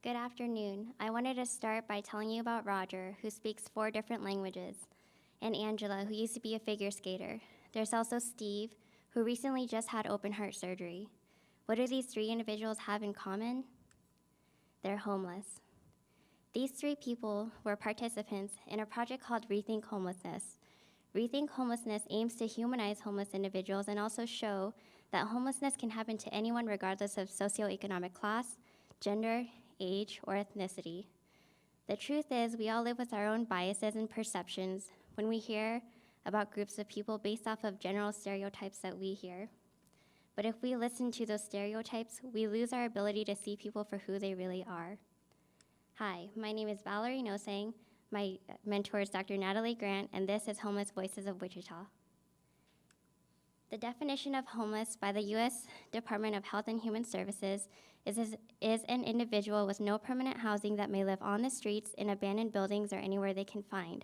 Good afternoon. I wanted to start by telling you about Roger, who speaks 4 different languages, and Angela, who used to be a figure skater. There's also Steve, who recently just had open heart surgery. What do these 3 individuals have in common? They're homeless. These 3 people were participants in a project called Rethink Homelessness. Rethink Homelessness aims to humanize homeless individuals and also show that homelessness can happen to anyone regardless of socioeconomic class, gender, age, or ethnicity. The truth is, we all live with our own biases and perceptions when we hear about groups of people based off of general stereotypes that we hear. But if we listen to those stereotypes, we lose our ability to see people for who they really are. Hi, my name is Valerie Noseng. My mentor is Dr. Natalie Grant, and this is Homeless Voices of Wichita. The definition of homeless by the U.S. Department of Health and Human Services is an individual with no permanent housing that may live on the streets, in abandoned buildings, or anywhere they can find.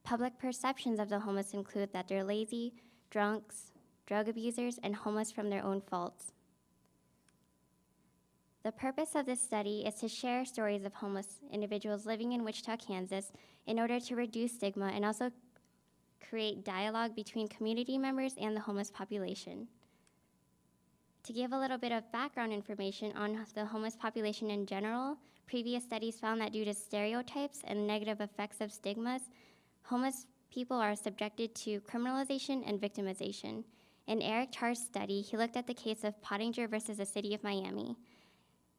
Public perceptions of the homeless include that they're lazy, drunks, drug abusers, and homeless from their own faults. The purpose of this study is to share stories of homeless individuals living in Wichita, Kansas, in order to reduce stigma and also create dialogue between community members and the homeless population. To give a little bit of background information on the homeless population in general, previous studies found that due to stereotypes and negative effects of stigmas, homeless people are subjected to criminalization and victimization. In Eric Tarr's study, he looked at the case of Pottinger versus the city of Miami.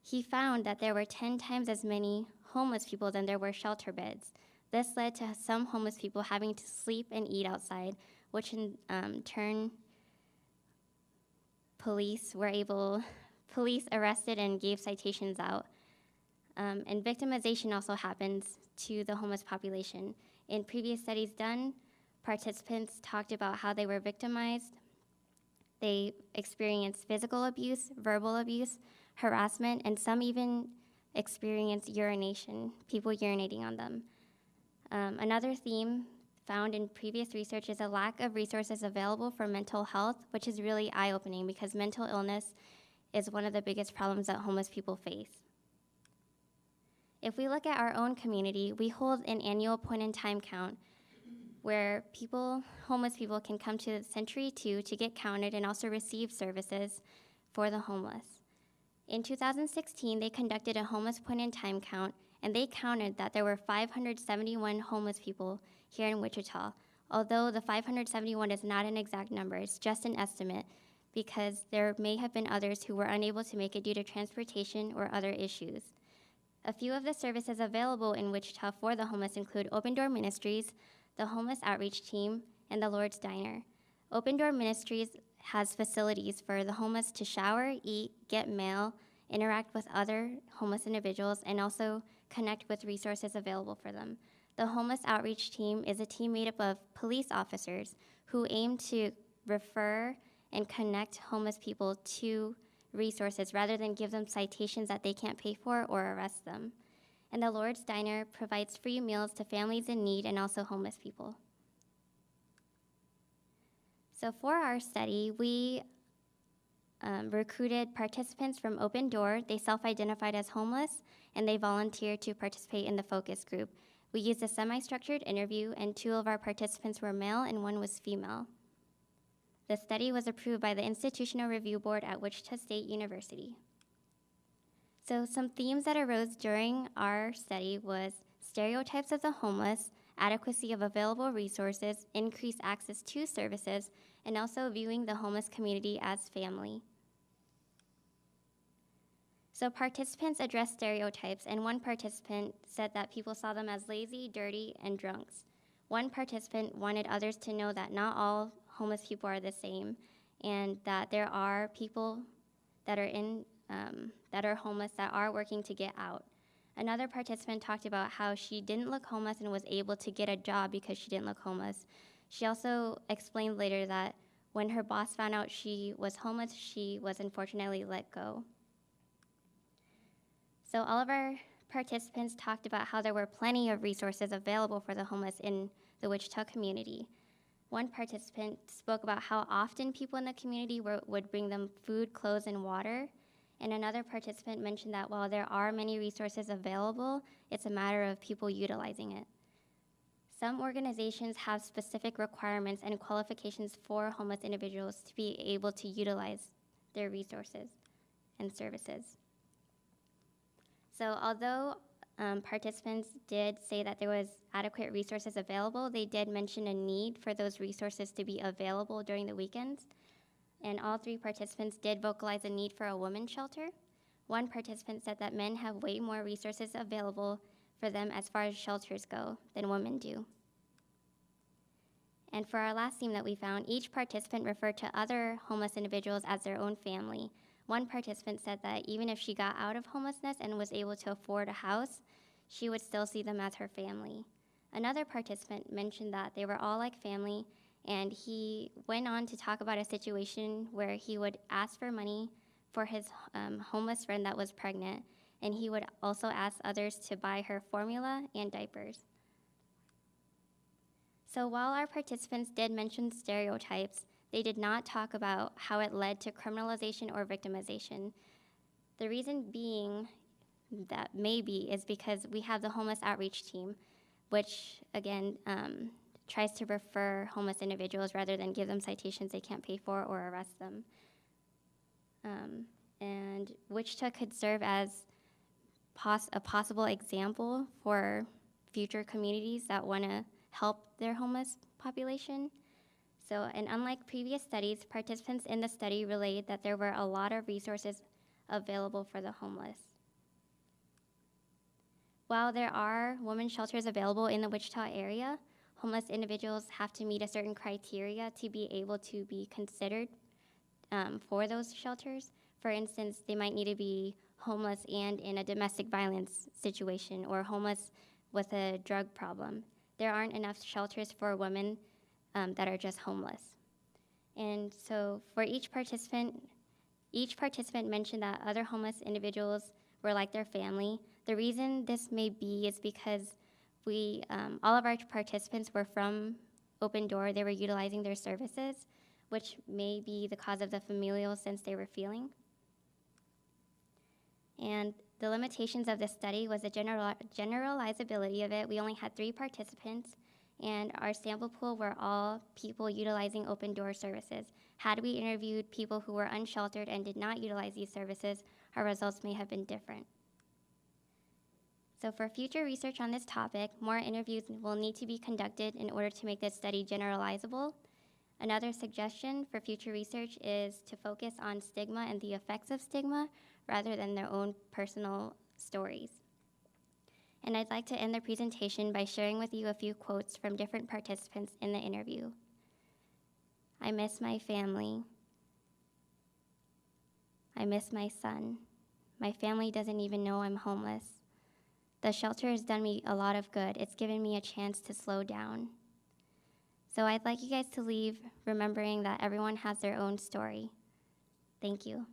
He found that there were 10 times as many homeless people than there were shelter beds. This led to some homeless people having to sleep and eat outside, which in turn, police arrested and gave citations out. And victimization also happens to the homeless population. In previous studies done, participants talked about how they were victimized. They experienced physical abuse, verbal abuse, harassment, and some even experienced urination, people urinating on them. Another theme found in previous research is a lack of resources available for mental health, which is really eye-opening because mental illness is one of the biggest problems that homeless people face. If we look at our own community, we hold an annual point-in-time count where homeless people can come to Century 2 to get counted and also receive services for the homeless. In 2016, they conducted a homeless point-in-time count, and they counted that there were 571 homeless people here in Wichita. Although the 571 is not an exact number, it's just an estimate because there may have been others who were unable to make it due to transportation or other issues. A few of the services available in Wichita for the homeless include Open Door Ministries, the Homeless Outreach Team, and the Lord's Diner. Open Door Ministries has facilities for the homeless to shower, eat, get mail, interact with other homeless individuals, and also connect with resources available for them. The Homeless Outreach Team is a team made up of police officers who aim to refer and connect homeless people to resources rather than give them citations that they can't pay for or arrest them. And the Lord's Diner provides free meals to families in need and also homeless people. So for our study, we recruited participants from Open Door. They self-identified as homeless, and they volunteered to participate in the focus group. We used a semi-structured interview, and 2 of our participants were male and 1 was female. The study was approved by the Institutional Review Board at Wichita State University. So some themes that arose during our study was stereotypes of the homeless, adequacy of available resources, increased access to services, and also viewing the homeless community as family. So participants addressed stereotypes, and 1 participant said that people saw them as lazy, dirty, and drunks. 1 participant wanted others to know that not all homeless people are the same, and that there are people that are homeless that are working to get out. Another participant talked about how she didn't look homeless and was able to get a job because she didn't look homeless. She also explained later that when her boss found out she was homeless, she was unfortunately let go. So all of our participants talked about how there were plenty of resources available for the homeless in the Wichita community. 1 participant spoke about how often people in the community would bring them food, clothes, and water, And another participant mentioned that while there are many resources available, it's a matter of people utilizing it. Some organizations have specific requirements and qualifications for homeless individuals to be able to utilize their resources and services. So although participants did say that there was adequate resources available, they did mention a need for those resources to be available during the weekends. And all three participants did vocalize a need for a women's shelter. One participant said that men have way more resources available for them as far as shelters go than women do. And for our last theme that we found, each participant referred to other homeless individuals as their own family. One participant said that even if she got out of homelessness and was able to afford a house, she would still see them as her family. Another participant mentioned that they were all like family, and he went on to talk about a situation where he would ask for money for his homeless friend that was pregnant, and he would also ask others to buy her formula and diapers. So while our participants did mention stereotypes, they did not talk about how it led to criminalization or victimization. The reason being that maybe is because we have the homeless outreach team, which again tries to refer homeless individuals rather than give them citations they can't pay for or arrest them. And WICHTA could serve as a possible example for future communities that want to help their homeless population. So, and unlike previous studies, participants in the study relayed that there were a lot of resources available for the homeless. While there are women's shelters available in the Wichita area, homeless individuals have to meet a certain criteria to be able to be considered for those shelters. For instance, they might need to be homeless and in a domestic violence situation, or homeless with a drug problem. There aren't enough shelters for women that are just homeless. And so for each participant mentioned that other homeless individuals were like their family. The reason this may be is because all of our participants were from Open Door. They were utilizing their services, which may be the cause of the familial sense they were feeling. And the limitations of the study was the generalizability of it. We only had 3 participants, and our sample pool were all people utilizing Open Door services. Had we interviewed people who were unsheltered and did not utilize these services, our results may have been different. So for future research on this topic, more interviews will need to be conducted in order to make this study generalizable. Another suggestion for future research is to focus on stigma and the effects of stigma rather than their own personal stories. And I'd like to end the presentation by sharing with you a few quotes from different participants in the interview. I miss my family. I miss my son. My family doesn't even know I'm homeless. The shelter has done me a lot of good. It's given me a chance to slow down. So I'd like you guys to leave remembering that everyone has their own story. Thank you.